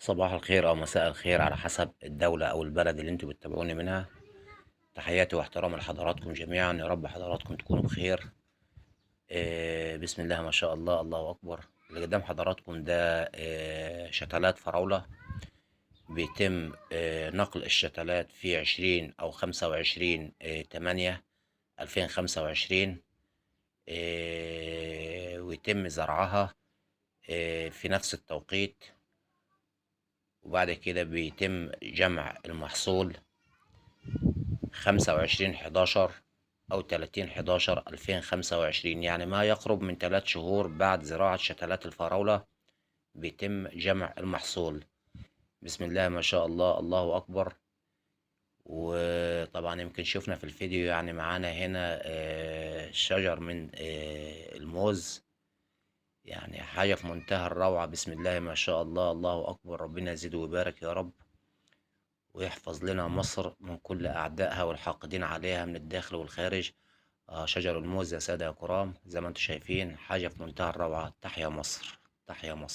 صباح الخير أو مساء الخير على حسب الدولة أو البلد اللي انتوا بتتابعوني منها. تحياتي واحترامي لحضراتكم جميعا، يا رب حضراتكم تكونوا بخير. بسم الله ما شاء الله، الله أكبر. اللي قدام حضراتكم ده شتلات فراولة. بيتم نقل الشتلات في 20 أو 25 تمانية 2025، ويتم زرعها في نفس التوقيت. وبعد كده بيتم جمع المحصول 25/11 أو 30/11/2025، يعني ما يقرب من 3 شهور بعد زراعة شتلات الفراولة بيتم جمع المحصول. بسم الله ما شاء الله، الله أكبر. وطبعا يمكن شفنا في الفيديو، يعني معانا هنا شجر من الموز، يعني حاجة في منتهى الروعة. بسم الله ما شاء الله، الله أكبر. ربنا يزيد ويبارك يا رب، ويحفظ لنا مصر من كل أعدائها والحاقدين عليها من الداخل والخارج. شجر الموز يا سادة يا كرام، زي ما انتم شايفين حاجة في منتهى الروعة. تحيا مصر، تحيا مصر.